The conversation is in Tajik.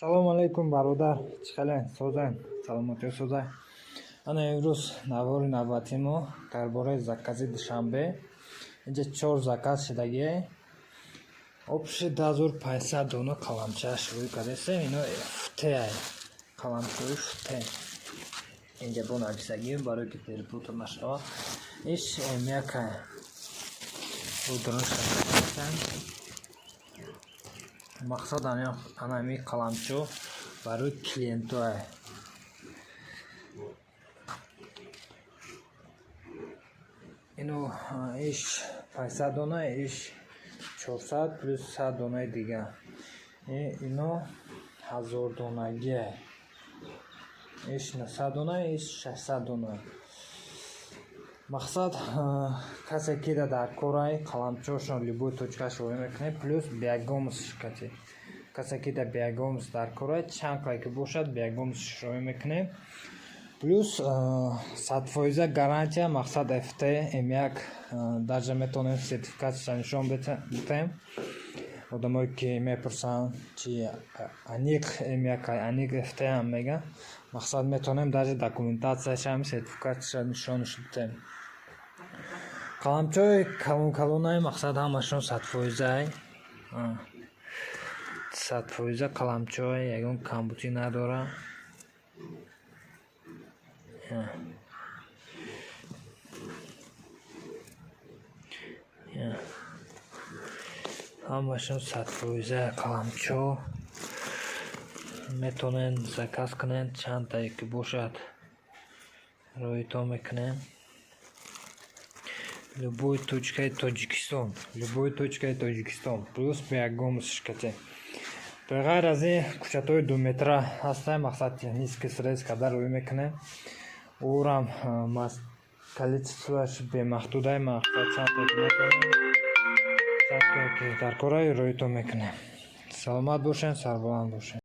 Салом алейкум бародар, чӣ хален? Созен, саломотӣ созай. Ана имрӯз навори навбати мо дар бораи закази душанбе. Инҷа 4 заказ шудагие. Общий 2500 дона қаламча шуруй кардем. Ино футеай. Қаламчаи футе. Инҷа бо нависагӣ барои ки перепута нашавад. Иш эмякай. Будроншка. Мақсад анами қаламчо барои клиентоай. Ино иш 500 дона, иш 400 плюс 100 донаи дига. Ино 1000 донагия. Иш 900 дона, иш 600 дона. Мақсад касе ки дар корай қаламчошон любой точка шуруй мекунем плюс биягомус ширкати. Касе ки дар биягомус дар корай чанд кай ки бошад биягомус шуруй мекунем. Плюс 100% гарантия, мақсад FT M1 даже метонем сертификатша нишон битем. Одамое ки мепурсанд чи аниқ M1 аниқ FT ам меган. Мақсад метонем даже документацияшам сертификатша нишонш битем. Қаламчои калон-калонай мақсад ҳамашон 100%. 100% қаламчои ягон камбутӣ надора. Ҳамашон 100% қаламчо. Метонен заказ кунен чанд тае ки бошад роитон мекунем. Любой точкаи Тоҷикистон, плюс биягомус ширкати. Беғайр аз ин кӯчатои 2 метра ҳастан, мақсад технический срез када рӯй мекунем. Урам количествоаш бемаҳдудай, мақсад чанд ки дар кораи роитон мекунем. Саломат бошен, сарбуланд бошен.